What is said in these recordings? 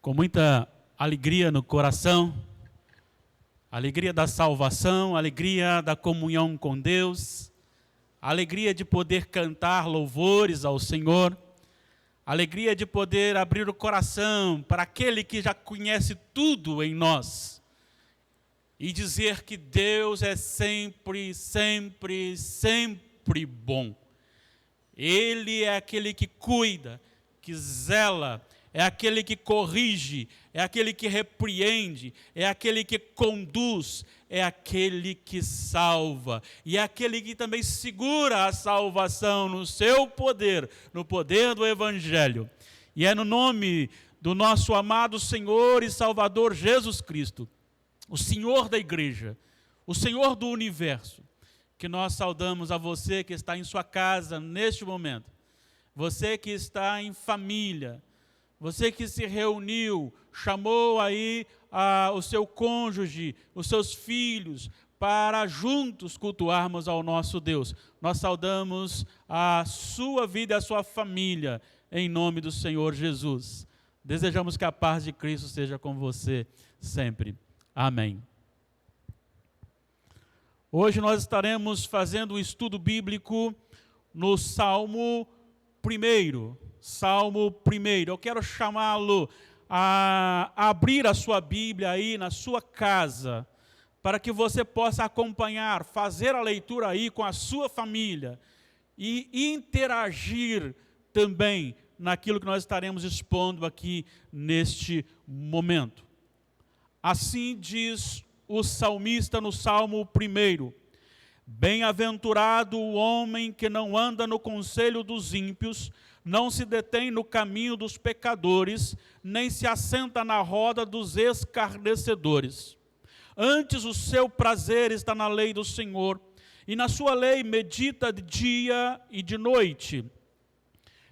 com muita alegria no coração, alegria da salvação, alegria da comunhão com Deus, alegria de poder cantar louvores ao Senhor, alegria de poder abrir o coração para aquele que já conhece tudo em nós e dizer que Deus é sempre, sempre, sempre bom. Ele é aquele que cuida, que zela, é aquele que corrige, é aquele que repreende, é aquele que conduz, é aquele que salva, e é aquele que também segura a salvação no seu poder, no poder do Evangelho. E é no nome do nosso amado Senhor e Salvador Jesus Cristo, o Senhor da igreja, o Senhor do universo, que nós saudamos a você que está em sua casa neste momento, você que está em família, você que se reuniu, chamou aí o seu cônjuge, os seus filhos, para juntos cultuarmos ao nosso Deus. Nós saudamos a sua vida e a sua família, em nome do Senhor Jesus. Desejamos que a paz de Cristo seja com você sempre. Amém. Hoje nós estaremos fazendo um estudo bíblico no Salmo 1. Salmo 1. Eu quero chamá-lo a abrir a sua Bíblia aí na sua casa, para que você possa acompanhar, fazer a leitura aí com a sua família e interagir também naquilo que nós estaremos expondo aqui neste momento. Assim diz o salmista no Salmo 1. Bem-aventurado o homem que não anda no conselho dos ímpios, não se detém no caminho dos pecadores, nem se assenta na roda dos escarnecedores. Antes o seu prazer está na lei do Senhor, e na sua lei medita de dia e de noite.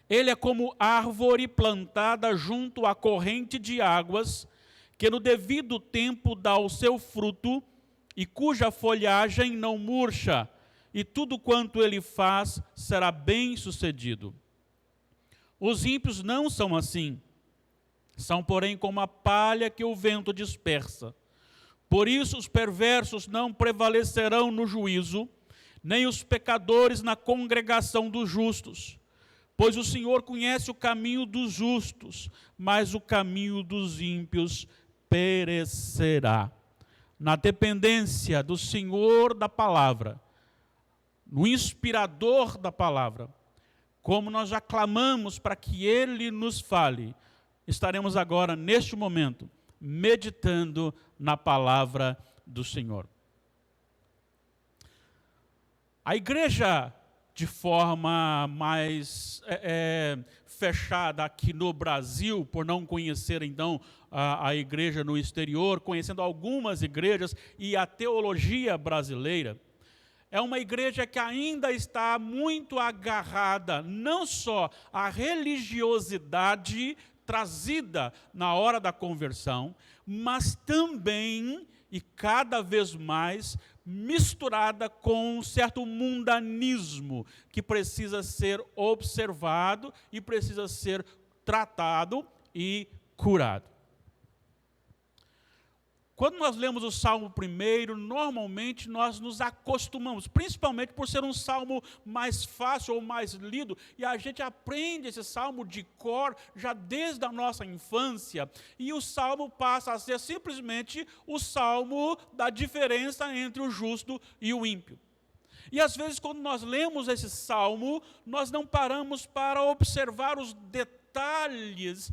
Ele é como árvore plantada junto à corrente de águas, que no devido tempo dá o seu fruto, e cuja folhagem não murcha, e tudo quanto ele faz será bem sucedido. Os ímpios não são assim, são porém como a palha que o vento dispersa. Por isso os perversos não prevalecerão no juízo, nem os pecadores na congregação dos justos. Pois o Senhor conhece o caminho dos justos, mas o caminho dos ímpios perecerá. Na dependência do Senhor da palavra, no inspirador da palavra, como nós já clamamos para que Ele nos fale, estaremos agora, neste momento, meditando na palavra do Senhor. A igreja, de forma mais fechada aqui no Brasil, por não conhecer então a igreja no exterior, conhecendo algumas igrejas e a teologia brasileira, é uma igreja que ainda está muito agarrada não só à religiosidade trazida na hora da conversão, mas também e cada vez mais misturada com um certo mundanismo que precisa ser observado e precisa ser tratado e curado. Quando nós lemos o Salmo 1, normalmente nós nos acostumamos, principalmente por ser um salmo mais fácil ou mais lido, e a gente aprende esse salmo de cor já desde a nossa infância, e o salmo passa a ser simplesmente o salmo da diferença entre o justo e o ímpio. E às vezes quando nós lemos esse salmo, nós não paramos para observar os detalhes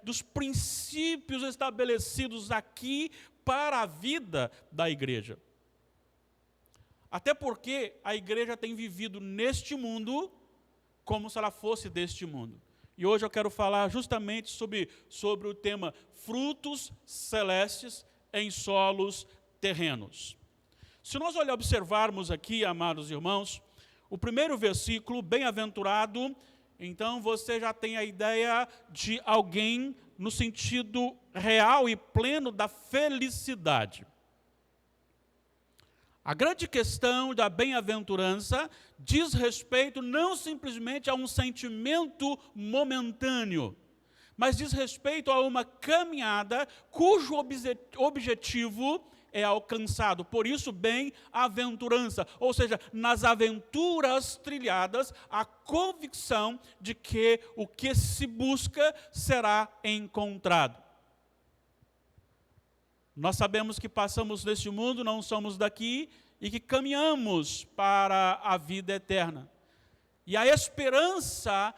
dos princípios estabelecidos aqui para a vida da igreja. Até porque a igreja tem vivido neste mundo como se ela fosse deste mundo. E hoje eu quero falar justamente sobre o tema frutos celestes em solos terrenos. Se nós observarmos aqui, amados irmãos, o primeiro versículo, bem-aventurado, então você já tem a ideia de alguém no sentido real e pleno da felicidade. A grande questão da bem-aventurança diz respeito não simplesmente a um sentimento momentâneo, mas diz respeito a uma caminhada cujo objetivo é alcançado. Por isso, bem-aventurança, ou seja, nas aventuras trilhadas, a convicção de que o que se busca será encontrado. Nós sabemos que passamos neste mundo, não somos daqui, e que caminhamos para a vida eterna. E a esperança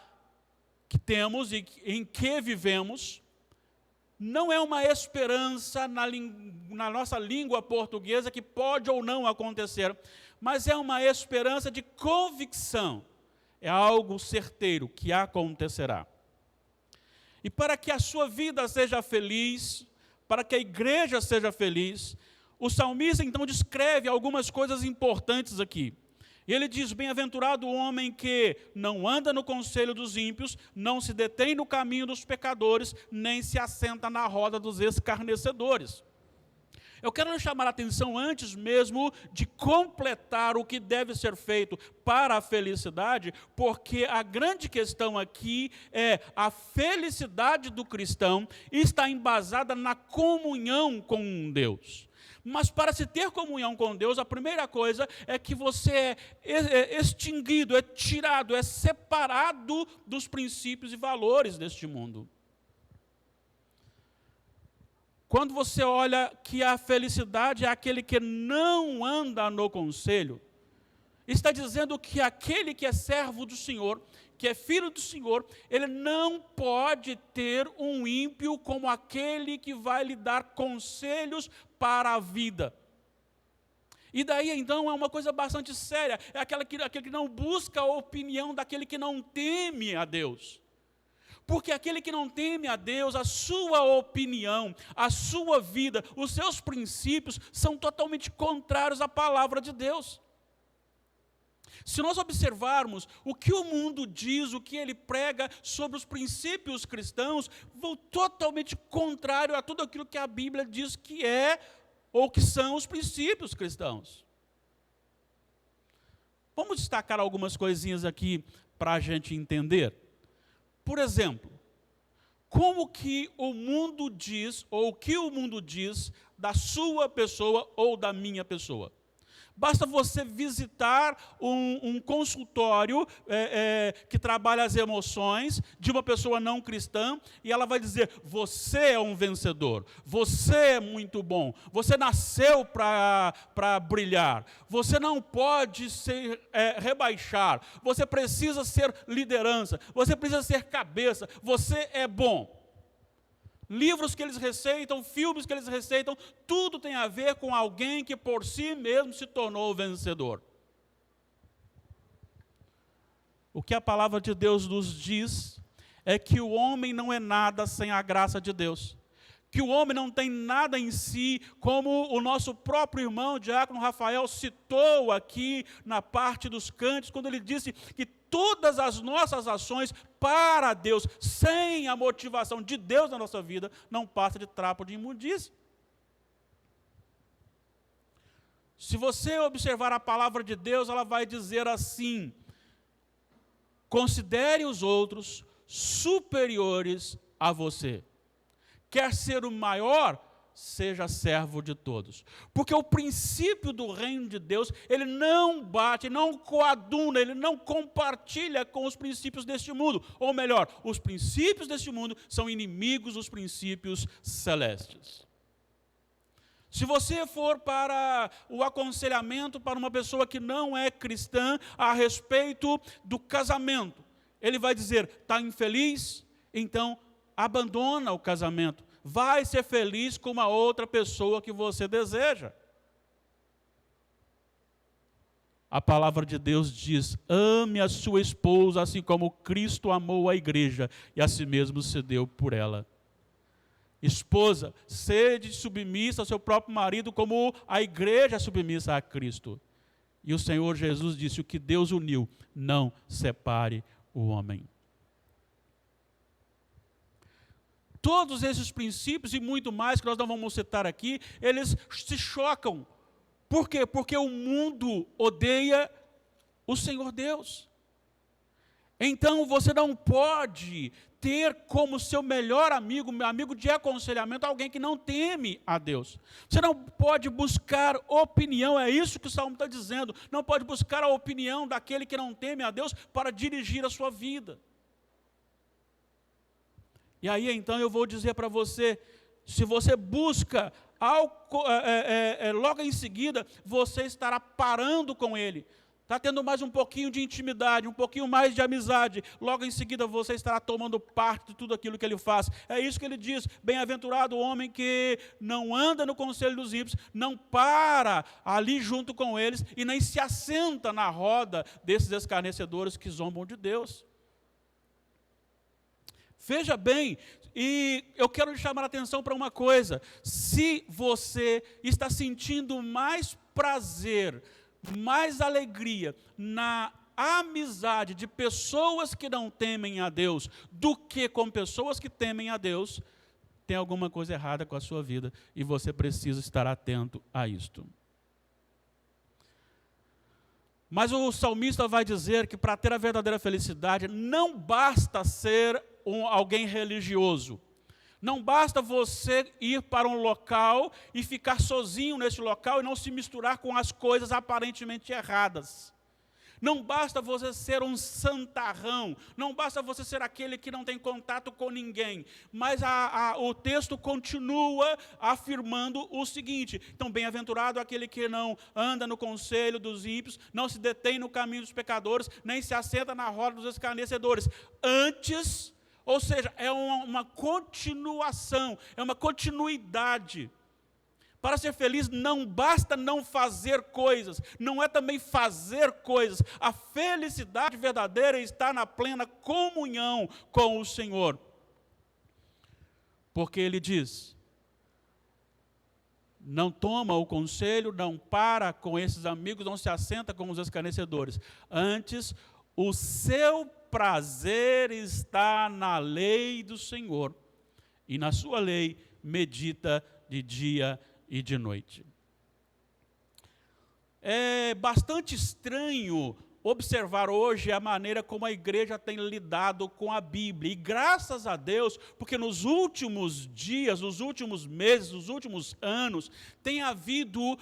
que temos e em que vivemos, não é uma esperança na nossa língua portuguesa que pode ou não acontecer, mas é uma esperança de convicção. É algo certeiro que acontecerá. E para que a sua vida seja feliz, para que a igreja seja feliz, o salmista então descreve algumas coisas importantes aqui. Ele diz: bem-aventurado o homem que não anda no conselho dos ímpios, não se detém no caminho dos pecadores, nem se assenta na roda dos escarnecedores. Eu quero chamar a atenção antes mesmo de completar o que deve ser feito para a felicidade, porque a grande questão aqui é a felicidade do cristão está embasada na comunhão com Deus. Mas para se ter comunhão com Deus, a primeira coisa é que você é extinguido, é tirado, é separado dos princípios e valores deste mundo. Quando você olha que a felicidade é aquele que não anda no conselho, está dizendo que aquele que é servo do Senhor, que é filho do Senhor, ele não pode ter um ímpio como aquele que vai lhe dar conselhos para a vida. E daí então é uma coisa bastante séria, é aquele que não busca a opinião daquele que não teme a Deus. Porque aquele que não teme a Deus, a sua opinião, a sua vida, os seus princípios são totalmente contrários à palavra de Deus. Se nós observarmos o que o mundo diz, o que ele prega sobre os princípios cristãos, vão totalmente contrário a tudo aquilo que a Bíblia diz que é ou que são os princípios cristãos. Vamos destacar algumas coisinhas aqui para a gente entender. Por exemplo, como que o mundo diz, ou o que o mundo diz da sua pessoa ou da minha pessoa? Basta você visitar um consultório que trabalha as emoções de uma pessoa não cristã e ela vai dizer: você é um vencedor, você é muito bom, você nasceu para brilhar, você não pode ser rebaixar, você precisa ser liderança, você precisa ser cabeça, você é bom. Livros que eles receitam, filmes que eles receitam, tudo tem a ver com alguém que por si mesmo se tornou vencedor. O que a palavra de Deus nos diz é que o homem não é nada sem a graça de Deus. Que o homem não tem nada em si, como o nosso próprio irmão, Diácono Rafael, citou aqui na parte dos cânticos, quando ele disse que todas as nossas ações para Deus, sem a motivação de Deus na nossa vida, não passa de trapo de imundície. Se você observar a palavra de Deus, ela vai dizer assim: considere os outros superiores a você. Quer ser o maior? Seja servo de todos. Porque o princípio do reino de Deus, ele não bate, não coaduna, ele não compartilha com os princípios deste mundo. Ou melhor, os princípios deste mundo são inimigos dos princípios celestes. Se você for para o aconselhamento para uma pessoa que não é cristã a respeito do casamento, ele vai dizer: está infeliz? Então abandona o casamento. Vai ser feliz com uma outra pessoa que você deseja. A palavra de Deus diz: ame a sua esposa assim como Cristo amou a igreja e a si mesmo se deu por ela. Esposa, sede submissa ao seu próprio marido como a igreja é submissa a Cristo. E o Senhor Jesus disse: o que Deus uniu, não separe o homem. Todos esses princípios e muito mais que nós não vamos citar aqui, eles se chocam. Por quê? Porque o mundo odeia o Senhor Deus. Então você não pode ter como seu melhor amigo, meu amigo de aconselhamento, alguém que não teme a Deus. Você não pode buscar opinião, é isso que o Salmo está dizendo. Não pode buscar a opinião daquele que não teme a Deus para dirigir a sua vida. E aí então eu vou dizer para você, se você busca logo em seguida, você estará parando com ele. Está tendo mais um pouquinho de intimidade, um pouquinho mais de amizade. Logo em seguida você estará tomando parte de tudo aquilo que ele faz. É isso que ele diz, bem-aventurado o homem que não anda no conselho dos ímpios, não para ali junto com eles e nem se assenta na roda desses escarnecedores que zombam de Deus. Veja bem, e eu quero lhe chamar a atenção para uma coisa. Se você está sentindo mais prazer, mais alegria na amizade de pessoas que não temem a Deus do que com pessoas que temem a Deus, tem alguma coisa errada com a sua vida e você precisa estar atento a isto. Mas o salmista vai dizer que para ter a verdadeira felicidade não basta ser alguém religioso. Não basta você ir para um local e ficar sozinho nesse local e não se misturar com as coisas aparentemente erradas. Não basta você ser um santarrão, não basta você ser aquele que não tem contato com ninguém. Mas o texto continua afirmando o seguinte: então, bem-aventurado aquele que não anda no conselho dos ímpios, não se detém no caminho dos pecadores, nem se assenta na roda dos escarnecedores. Antes, ou seja, é uma continuação, é uma continuidade. Para ser feliz não basta não fazer coisas, não é também fazer coisas. A felicidade verdadeira está na plena comunhão com o Senhor. Porque ele diz, não toma o conselho, não para com esses amigos, não se assenta com os escarnecedores. Antes, o seu prazer está na lei do Senhor, e na sua lei medita de dia e de noite. É bastante estranho observar hoje a maneira como a igreja tem lidado com a Bíblia. E graças a Deus, porque nos últimos dias, nos últimos meses, nos últimos anos, tem havido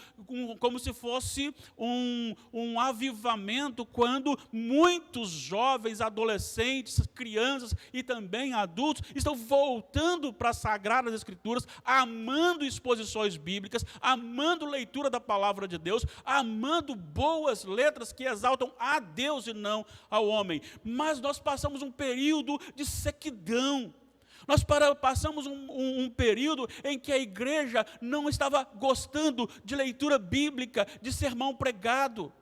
como se fosse um avivamento, quando muitos jovens, adolescentes, crianças e também adultos estão voltando para as Sagradas Escrituras, amando exposições bíblicas, amando leitura da Palavra de Deus, amando boas letras que exaltam a Deus e não ao homem. Mas nós passamos um período de sequidão. Nós passamos um período em que a igreja não estava gostando de leitura bíblica, de sermão pregado.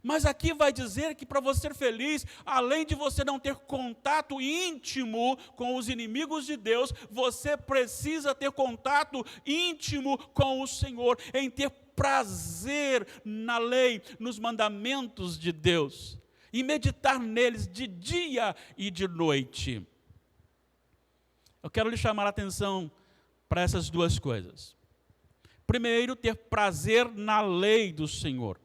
Mas aqui vai dizer que para você ser feliz, além de você não ter contato íntimo com os inimigos de Deus, você precisa ter contato íntimo com o Senhor, em ter prazer na lei, nos mandamentos de Deus, e meditar neles de dia e de noite. Eu quero lhe chamar a atenção para essas duas coisas. Primeiro, ter prazer na lei do Senhor.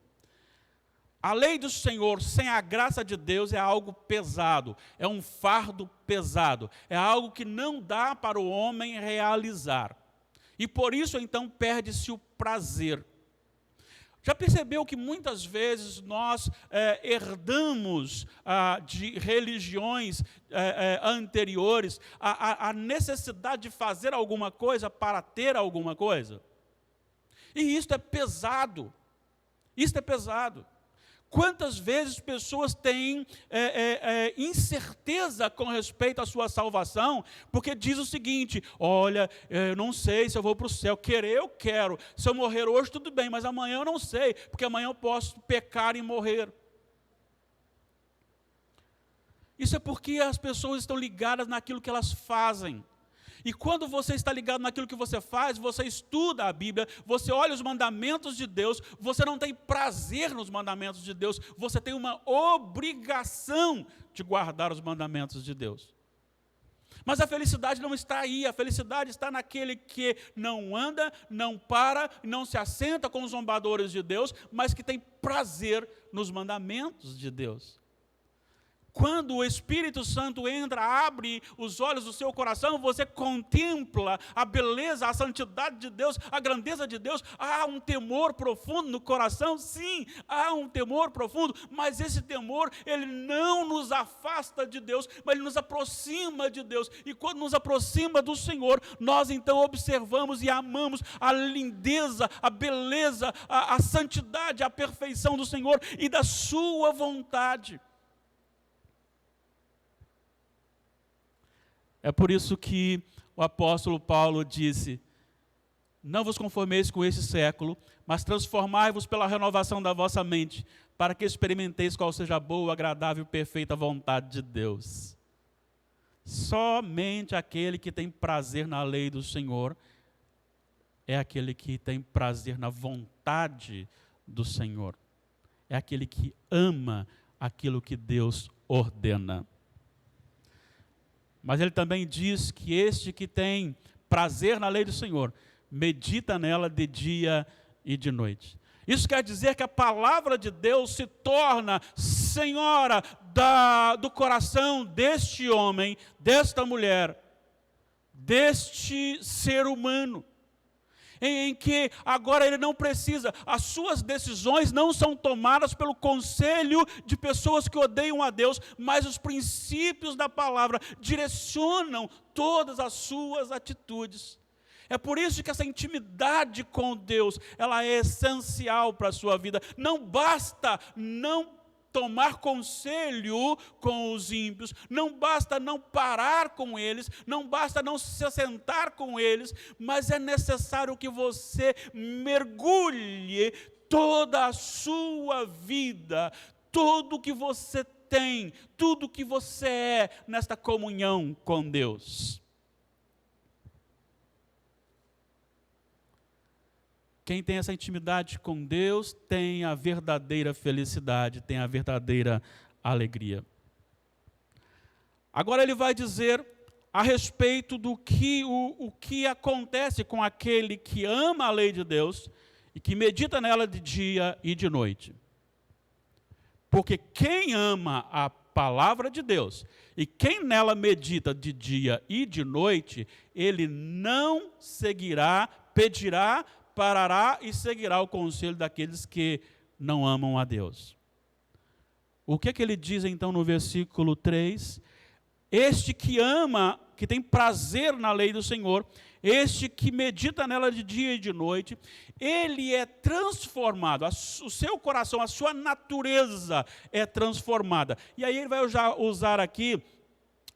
A lei do Senhor, sem a graça de Deus, é algo pesado, é um fardo pesado, é algo que não dá para o homem realizar. E por isso, então, perde-se o prazer. Já percebeu que muitas vezes nós herdamos de religiões anteriores a necessidade de fazer alguma coisa para ter alguma coisa? E isto é pesado. Isto é pesado. Quantas vezes pessoas têm incerteza com respeito à sua salvação, porque diz o seguinte: olha, eu não sei se eu vou para o céu, querer eu quero, se eu morrer hoje tudo bem, mas amanhã eu não sei, porque amanhã eu posso pecar e morrer. Isso é porque as pessoas estão ligadas naquilo que elas fazem. E quando você está ligado naquilo que você faz, você estuda a Bíblia, você olha os mandamentos de Deus, você não tem prazer nos mandamentos de Deus, você tem uma obrigação de guardar os mandamentos de Deus. Mas a felicidade não está aí, a felicidade está naquele que não anda, não para, não se assenta com os zombadores de Deus, mas que tem prazer nos mandamentos de Deus. Quando o Espírito Santo entra, abre os olhos do seu coração, você contempla a beleza, a santidade de Deus, a grandeza de Deus. Há um temor profundo no coração, sim, há um temor profundo, mas esse temor, ele não nos afasta de Deus, mas ele nos aproxima de Deus. E quando nos aproxima do Senhor, nós então observamos e amamos a lindeza, a beleza, a santidade, a perfeição do Senhor e da sua vontade. É por isso que o apóstolo Paulo disse: não vos conformeis com este século, mas transformai-vos pela renovação da vossa mente, para que experimenteis qual seja a boa, agradável e perfeita vontade de Deus. Somente aquele que tem prazer na lei do Senhor é aquele que tem prazer na vontade do Senhor. É aquele que ama aquilo que Deus ordena. Mas ele também diz que este que tem prazer na lei do Senhor, medita nela de dia e de noite. Isso quer dizer que a palavra de Deus se torna senhora do coração deste homem, desta mulher, deste ser humano. Em que agora ele não precisa, as suas decisões não são tomadas pelo conselho de pessoas que odeiam a Deus, mas os princípios da palavra direcionam todas as suas atitudes. É por isso que essa intimidade com Deus, ela é essencial para a sua vida. Não basta não tomar conselho com os ímpios, não basta não parar com eles, não basta não se assentar com eles, mas é necessário que você mergulhe toda a sua vida, tudo que você tem, tudo que você é nesta comunhão com Deus. Quem tem essa intimidade com Deus tem a verdadeira felicidade, tem a verdadeira alegria. Agora ele vai dizer a respeito do que o que acontece com aquele que ama a lei de Deus e que medita nela de dia e de noite. Porque quem ama a palavra de Deus e quem nela medita de dia e de noite, ele não seguirá, pedirá, parará e seguirá o conselho daqueles que não amam a Deus. O que ele diz então no versículo 3? Este que ama, que tem prazer na lei do Senhor, este que medita nela de dia e de noite, ele é transformado, o seu coração, a sua natureza é transformada. E aí ele vai usar aqui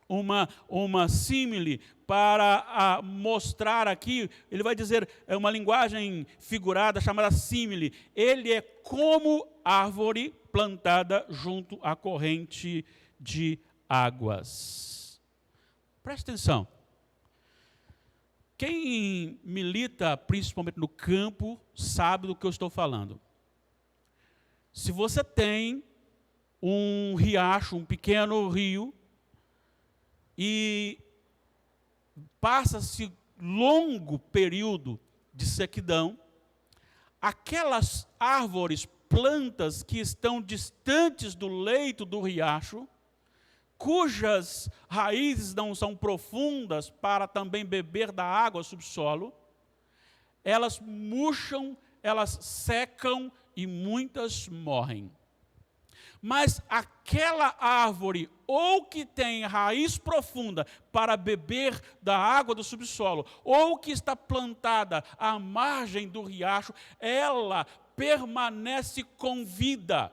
uma símile para mostrar aqui, ele vai dizer, é uma linguagem figurada chamada símile. Ele é como árvore plantada junto à corrente de águas. Preste atenção. Quem milita principalmente no campo sabe do que eu estou falando. Se você tem um riacho, um pequeno rio, e passa-se longo período de sequidão, aquelas árvores, plantas que estão distantes do leito do riacho, cujas raízes não são profundas para também beber da água subsolo, elas murcham, elas secam e muitas morrem. Mas aquela árvore, ou que tem raiz profunda para beber da água do subsolo, ou que está plantada à margem do riacho, ela permanece com vida.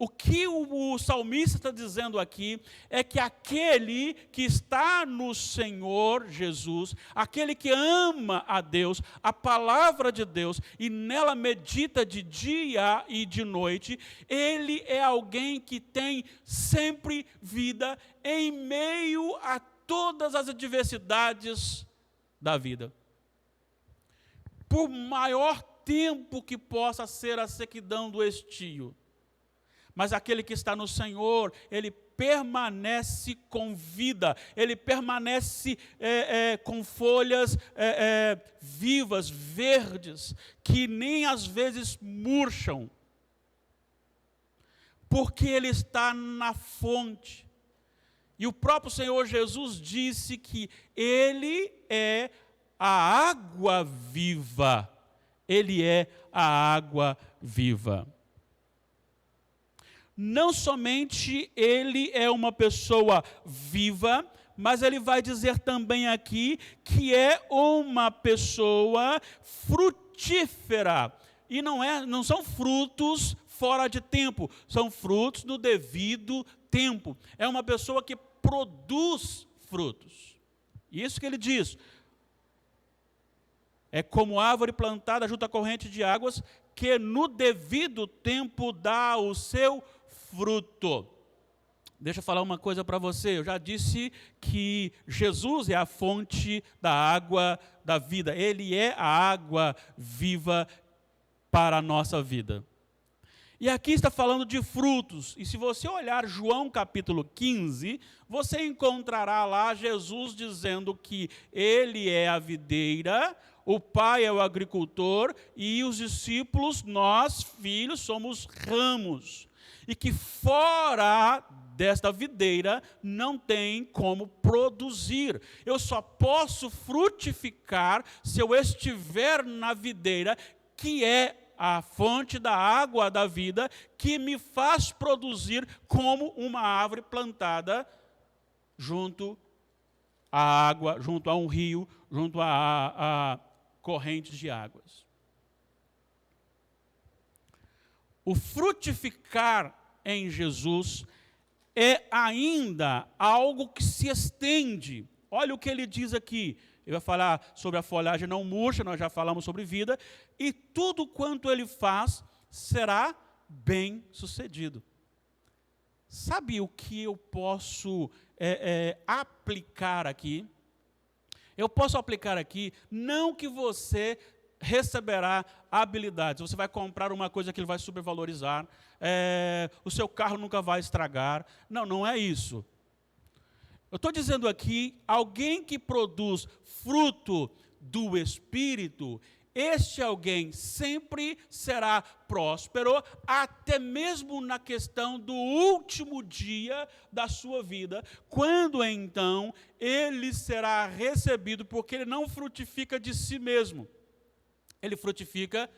O que o salmista está dizendo aqui é que aquele que está no Senhor Jesus, aquele que ama a Deus, a palavra de Deus, e nela medita de dia e de noite, ele é alguém que tem sempre vida em meio a todas as adversidades da vida. Por maior tempo que possa ser a sequidão do estio, mas aquele que está no Senhor, ele permanece com vida, ele permanece com folhas vivas, verdes, que nem às vezes murcham. porque ele está na fonte. E o próprio Senhor Jesus disse que ele é a água viva. Ele é a água viva. Não somente ele é uma pessoa viva, mas ele vai dizer também aqui que é uma pessoa frutífera. E não são frutos fora de tempo, são frutos no devido tempo. É uma pessoa que produz frutos. Isso que ele diz. É como árvore plantada junto à corrente de águas, que no devido tempo dá o seu fruto. Deixa eu falar uma coisa para você. Eu já disse que Jesus é a fonte da água da vida. Ele é a água viva para a nossa vida. E aqui está falando de frutos. E se você olhar João capítulo 15, você encontrará lá Jesus dizendo que ele é a videira, o Pai é o agricultor e os discípulos, nós, filhos, somos ramos. E que fora desta videira não tem como produzir. Eu só posso frutificar se eu estiver na videira, que é a fonte da água da vida, que me faz produzir como uma árvore plantada junto à água, junto a um rio, junto a correntes de águas. O frutificar em Jesus é ainda algo que se estende. Olha o que ele diz aqui. Ele vai falar sobre a folhagem não murcha, nós já falamos sobre vida, e tudo quanto ele faz será bem sucedido. Sabe o que eu posso aplicar aqui? Eu posso aplicar aqui, não que você receberá habilidades, você vai comprar uma coisa que ele vai supervalorizar, o seu carro nunca vai estragar. Não, não é isso. Eu estou dizendo aqui, alguém que produz fruto do Espírito, este alguém sempre será próspero, até mesmo na questão do último dia da sua vida, quando então ele será recebido, porque ele não frutifica de si mesmo, ele frutifica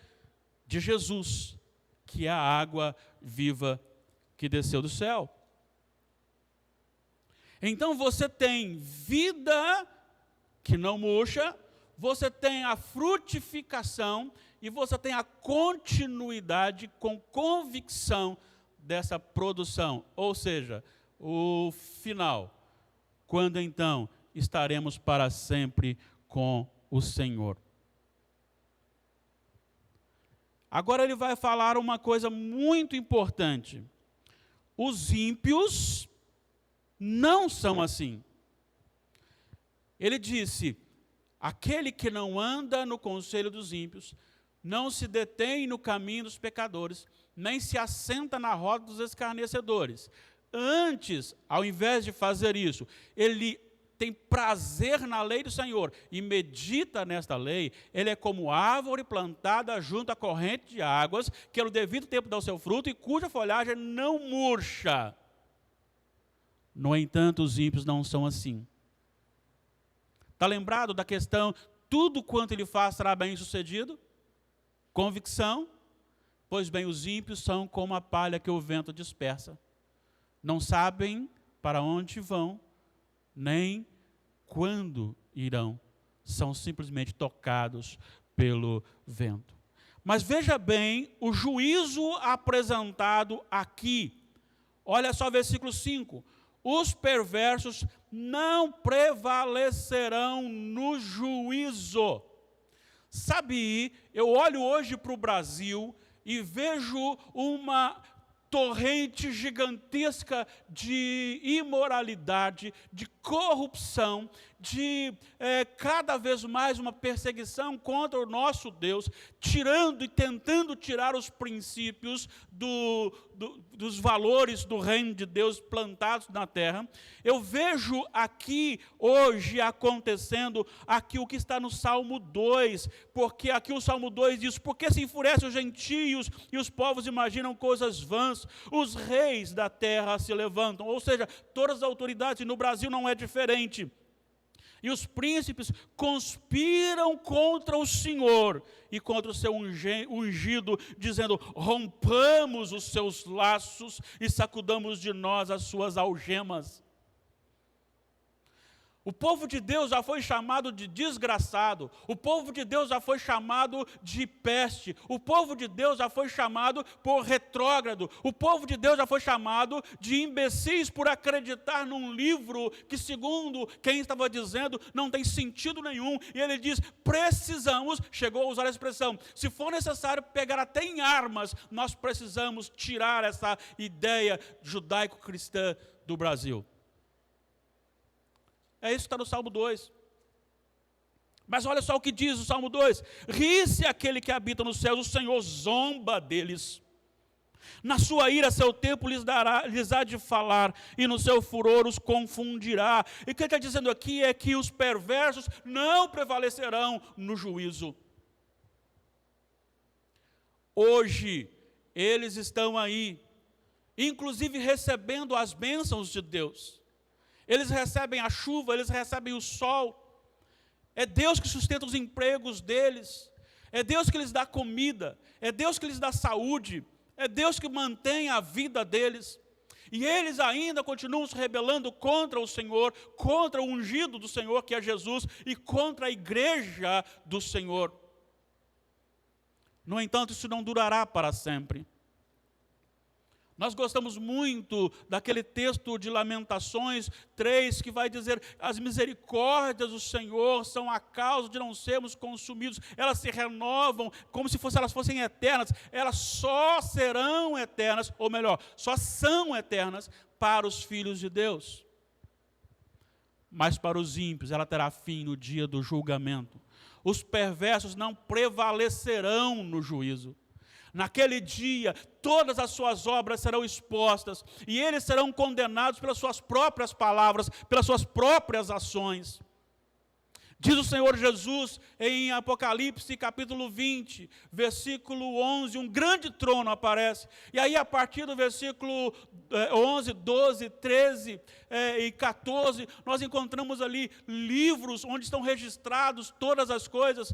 de Jesus, que é a água viva que desceu do céu. Então você tem vida que não murcha, você tem a frutificação e você tem a continuidade com convicção dessa produção. Ou seja, o final, quando então estaremos para sempre com o Senhor. Agora ele vai falar uma coisa muito importante. Os ímpios não são assim. Ele disse: aquele que não anda no conselho dos ímpios, não se detém no caminho dos pecadores, nem se assenta na roda dos escarnecedores. Antes, ao invés de fazer isso, ele tem prazer na lei do Senhor e medita nesta lei. Ele é como árvore plantada junto à corrente de águas, que no devido tempo dá o seu fruto e cuja folhagem não murcha. No entanto, os ímpios não são assim. Está lembrado da questão, tudo quanto ele faz será bem sucedido? Convicção? Pois bem, os ímpios são como a palha que o vento dispersa. Não sabem para onde vão, nem quando irão. São simplesmente tocados pelo vento. Mas veja bem o juízo apresentado aqui. Olha só o versículo 5. Os perversos não prevalecerão no juízo. Sabe, eu olho hoje para o Brasil e vejo uma torrente gigantesca de imoralidade, de corrupção, de cada vez mais uma perseguição contra o nosso Deus, tirando e tentando tirar os princípios dos valores do reino de Deus plantados na terra. Eu vejo aqui hoje acontecendo aqui o que está no Salmo 2, porque aqui o Salmo 2 diz: porque se enfurecem os gentios e os povos imaginam coisas vãs, irmãs, os reis da terra se levantam, ou seja, todas as autoridades, e no Brasil não é diferente. E os príncipes conspiram contra o Senhor e contra o seu ungido, dizendo: rompamos os seus laços e sacudamos de nós as suas algemas. O povo de Deus já foi chamado de desgraçado, o povo de Deus já foi chamado de peste, o povo de Deus já foi chamado por retrógrado, o povo de Deus já foi chamado de imbecis por acreditar num livro que, segundo quem estava dizendo, não tem sentido nenhum. E ele diz: precisamos, chegou a usar a expressão, se for necessário pegar até em armas, nós precisamos tirar essa ideia judaico-cristã do Brasil. É isso que está no Salmo 2. Mas olha só o que diz o Salmo 2. Ri-se aquele que habita nos céus, o Senhor zomba deles. Na sua ira seu tempo lhes há de falar, e no seu furor os confundirá. E o que ele está dizendo aqui é que os perversos não prevalecerão no juízo. Hoje, eles estão aí, inclusive recebendo as bênçãos de Deus. Eles recebem a chuva, eles recebem o sol. É Deus que sustenta os empregos deles. É Deus que lhes dá comida. É Deus que lhes dá saúde. É Deus que mantém a vida deles. E eles ainda continuam se rebelando contra o Senhor, contra o ungido do Senhor, que é Jesus, e contra a igreja do Senhor. No entanto, isso não durará para sempre. Nós gostamos muito daquele texto de Lamentações 3, que vai dizer: as misericórdias do Senhor são a causa de não sermos consumidos. Elas se renovam como se elas fossem eternas. Elas só serão eternas, ou melhor, só são eternas para os filhos de Deus. Mas para os ímpios ela terá fim no dia do julgamento. Os perversos não prevalecerão no juízo. Naquele dia, todas as suas obras serão expostas, e eles serão condenados pelas suas próprias palavras, pelas suas próprias ações. Diz o Senhor Jesus em Apocalipse capítulo 20, versículo 11, um grande trono aparece. E aí a partir do versículo 11, 12, 13 e 14, nós encontramos ali livros onde estão registrados todas as coisas.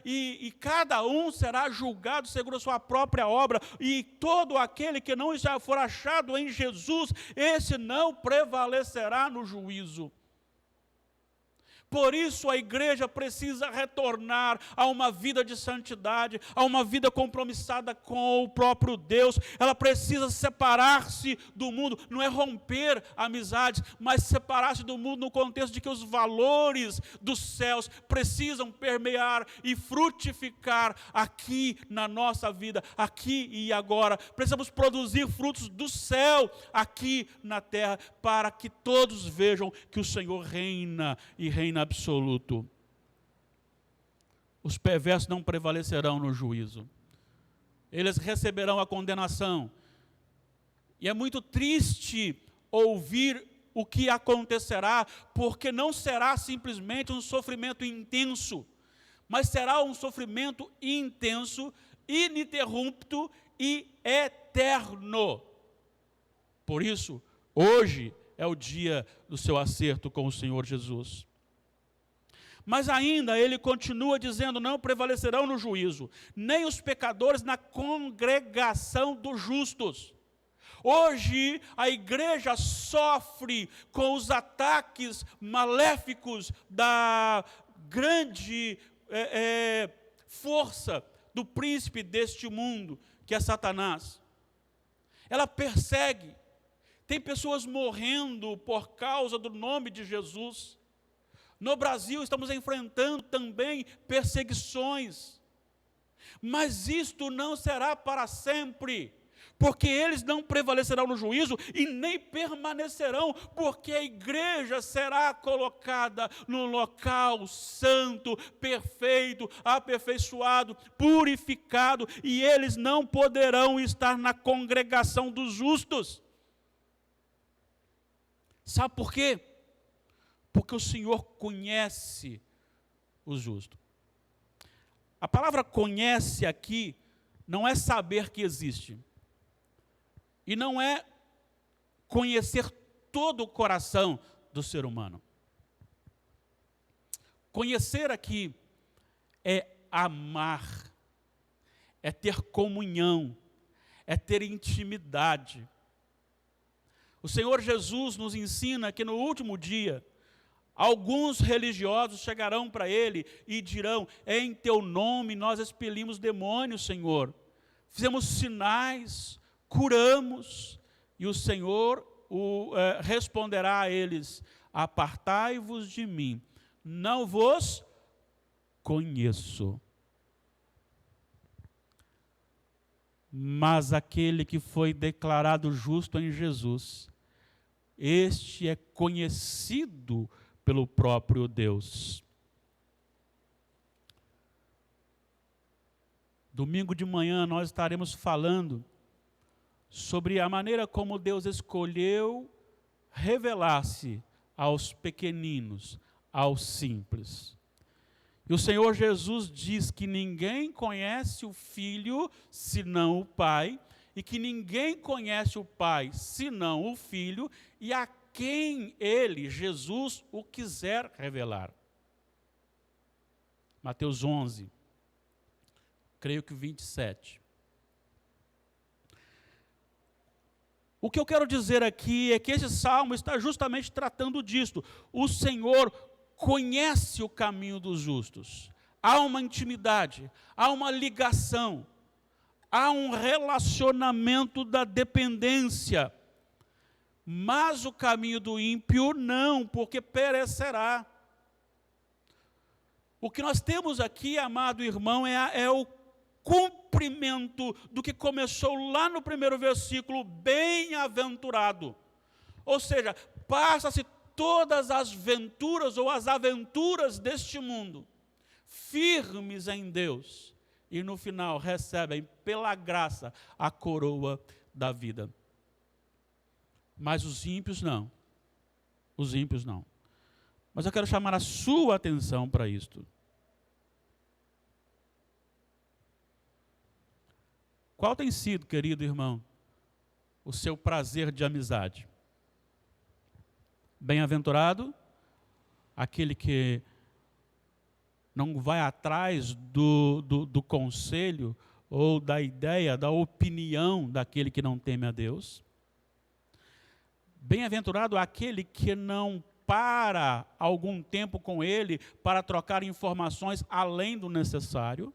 E cada um será julgado segundo a sua própria obra. E todo aquele que não já for achado em Jesus, esse não prevalecerá no juízo. Por isso a igreja precisa retornar a uma vida de santidade, a uma vida compromissada com o próprio Deus. Ela precisa separar-se do mundo, não é romper amizades, mas separar-se do mundo no contexto de que os valores dos céus precisam permear e frutificar aqui na nossa vida, aqui e agora. Precisamos produzir frutos do céu aqui na terra, para que todos vejam que o Senhor reina e reina absoluto. Os perversos não prevalecerão no juízo. Eles receberão a condenação. E é muito triste ouvir o que acontecerá, porque não será simplesmente um sofrimento intenso, mas será um sofrimento intenso, ininterrupto e eterno. Por isso, hoje é o dia do seu acerto com o Senhor Jesus. Mas ainda ele continua dizendo: não prevalecerão no juízo, nem os pecadores na congregação dos justos. Hoje a igreja sofre com os ataques maléficos da grande força do príncipe deste mundo, que é Satanás. Ela persegue, tem pessoas morrendo por causa do nome de Jesus. No Brasil estamos enfrentando também perseguições, mas isto não será para sempre, porque eles não prevalecerão no juízo e nem permanecerão, porque a igreja será colocada no local santo, perfeito, aperfeiçoado, purificado, e eles não poderão estar na congregação dos justos. Sabe por quê? Porque o Senhor conhece o justo. A palavra conhece aqui não é saber que existe. E não é conhecer todo o coração do ser humano. Conhecer aqui é amar, é ter comunhão, é ter intimidade. O Senhor Jesus nos ensina que no último dia, alguns religiosos chegarão para Ele e dirão: em Teu nome nós expelimos demônios, Senhor. Fizemos sinais, curamos. E o Senhor responderá a eles: apartai-vos de mim, não vos conheço. Mas aquele que foi declarado justo em Jesus, este é conhecido pelo próprio Deus. Domingo de manhã nós estaremos falando sobre a maneira como Deus escolheu revelar-se aos pequeninos, aos simples. E o Senhor Jesus diz que ninguém conhece o Filho senão o Pai, e que ninguém conhece o Pai senão o Filho, e a quem Ele, Jesus, o quiser revelar. Mateus 11, creio que 27. O que eu quero dizer aqui é que esse salmo está justamente tratando disto. O Senhor conhece o caminho dos justos. Há uma intimidade, há uma ligação, há um relacionamento da dependência. Mas o caminho do ímpio não, porque perecerá. O que nós temos aqui, amado irmão, é o cumprimento do que começou lá no primeiro versículo, bem-aventurado. Ou seja, passa-se todas as venturas ou as aventuras deste mundo, firmes em Deus, e no final recebem pela graça a coroa da vida. Mas os ímpios não. Os ímpios não. Mas eu quero chamar a sua atenção para isto. Qual tem sido, querido irmão, o seu prazer de amizade? Bem-aventurado aquele que não vai atrás do conselho ou da ideia, da opinião daquele que não teme a Deus. Bem-aventurado aquele que não para algum tempo com ele para trocar informações além do necessário.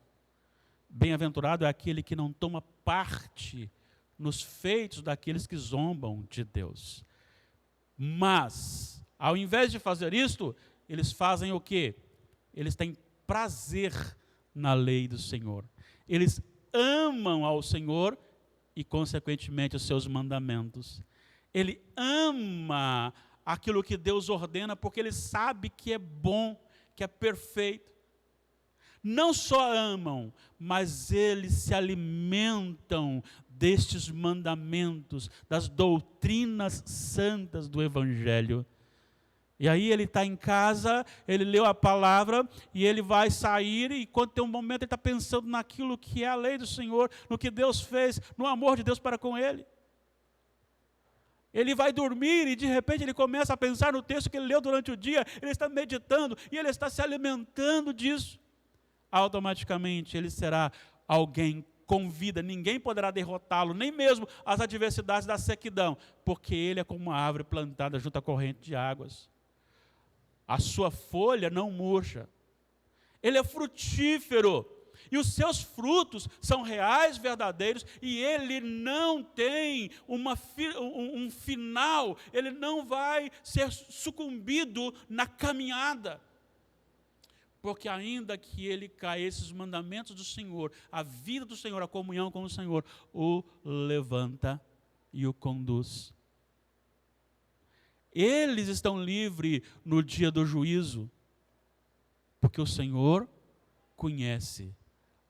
Bem-aventurado é aquele que não toma parte nos feitos daqueles que zombam de Deus. Mas, ao invés de fazer isto, eles fazem o quê? Eles têm prazer na lei do Senhor. Eles amam ao Senhor e, consequentemente, os seus mandamentos. Ele ama aquilo que Deus ordena porque ele sabe que é bom, que é perfeito. Não só amam, mas eles se alimentam destes mandamentos, das doutrinas santas do Evangelho. E aí ele está em casa, ele leu a palavra, e ele vai sair, e quando tem um momento ele está pensando naquilo que é a lei do Senhor, no que Deus fez, no amor de Deus para com ele. Ele vai dormir e de repente ele começa a pensar no texto que ele leu durante o dia, ele está meditando e ele está se alimentando disso. Automaticamente ele será alguém com vida, ninguém poderá derrotá-lo, nem mesmo as adversidades da sequidão, porque ele é como uma árvore plantada junto à corrente de águas. A sua folha não murcha, ele é frutífero, e os seus frutos são reais, verdadeiros, e ele não tem um final, ele não vai ser sucumbido na caminhada. Porque ainda que ele caia, esses mandamentos do Senhor, a vida do Senhor, a comunhão com o Senhor, o levanta e o conduz. Eles estão livres no dia do juízo, porque o Senhor conhece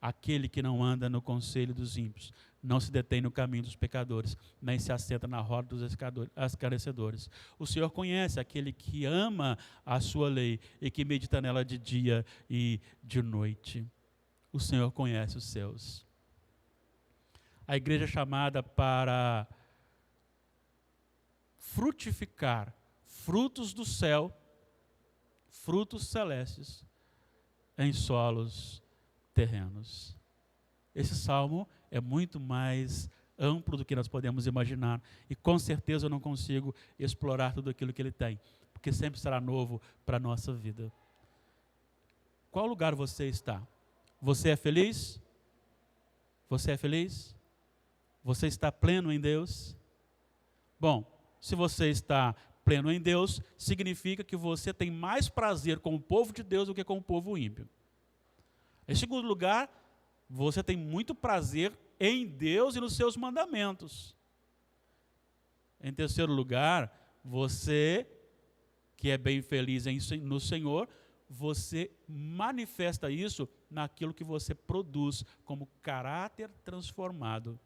aquele que não anda no conselho dos ímpios, não se detém no caminho dos pecadores, nem se assenta na roda dos escarnecedores. O Senhor conhece aquele que ama a sua lei e que medita nela de dia e de noite. O Senhor conhece os seus. A igreja é chamada para frutificar frutos do céu, frutos celestes, em solos terrenos. Esse salmo é muito mais amplo do que nós podemos imaginar. E com certeza eu não consigo explorar tudo aquilo que ele tem, porque sempre será novo para a nossa vida. Qual lugar você está? Você é feliz? Você é feliz? Você está pleno em Deus? Bom, se você está pleno em Deus, significa que você tem mais prazer com o povo de Deus do que com o povo ímpio. Em segundo lugar, você tem muito prazer em Deus e nos seus mandamentos. Em terceiro lugar, você, que é bem feliz no Senhor, você manifesta isso naquilo que você produz como caráter transformado.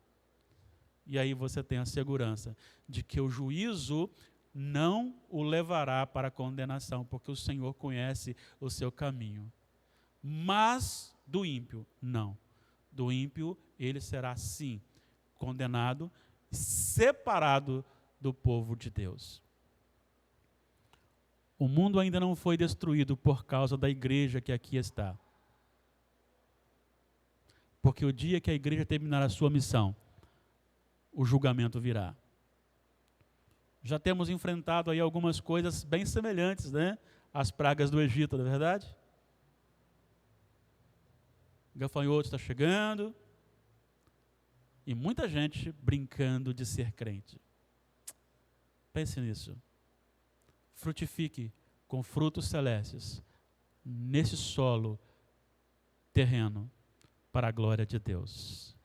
E aí você tem a segurança de que o juízo não o levará para a condenação, porque o Senhor conhece o seu caminho. Mas do ímpio, não. Do ímpio, ele será sim condenado, separado do povo de Deus. O mundo ainda não foi destruído por causa da igreja que aqui está. Porque o dia que a igreja terminar a sua missão, o julgamento virá. Já temos enfrentado aí algumas coisas bem semelhantes, né? As pragas do Egito, não é verdade? Gafanhoto está chegando e muita gente brincando de ser crente. Pense nisso. Frutifique com frutos celestes nesse solo terreno para a glória de Deus.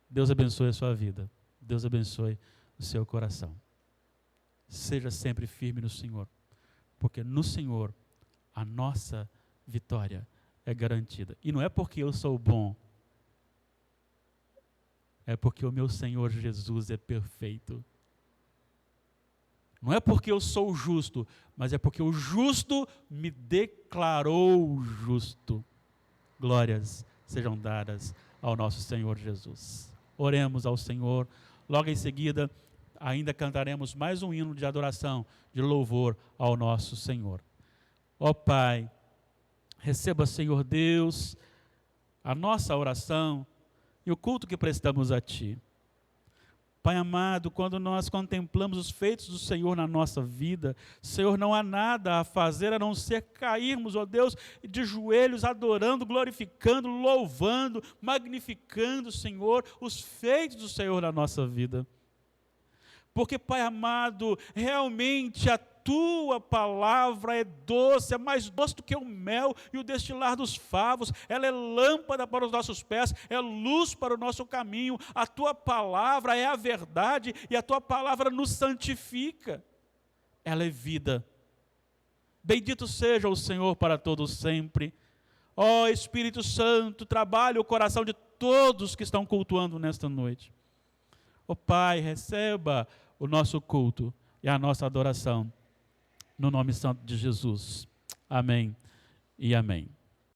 Deus abençoe a sua vida. Deus abençoe o seu coração. Seja sempre firme no Senhor, porque no Senhor a nossa vitória é garantida. E não é porque eu sou bom, é porque o meu Senhor Jesus é perfeito. Não é porque eu sou justo, mas é porque o justo me declarou justo. Glórias sejam dadas ao nosso Senhor Jesus. Oremos ao Senhor. Logo em seguida, ainda cantaremos mais um hino de adoração, de louvor ao nosso Senhor. Ó Pai, receba, Senhor Deus, a nossa oração e o culto que prestamos a Ti. Pai amado, quando nós contemplamos os feitos do Senhor na nossa vida, Senhor, não há nada a fazer a não ser cairmos, ó Deus, de joelhos, adorando, glorificando, louvando, magnificando, Senhor, os feitos do Senhor na nossa vida. Porque, Pai amado, realmente a Tua palavra é doce, é mais doce do que o mel e o destilar dos favos. Ela é lâmpada para os nossos pés, é luz para o nosso caminho. A Tua palavra é a verdade e a Tua palavra nos santifica. Ela é vida. Bendito seja o Senhor para todos sempre. Ó Espírito Santo, trabalhe o coração de todos que estão cultuando nesta noite. Ó Pai, receba o nosso culto e a nossa adoração. No nome santo de Jesus. Amém e amém.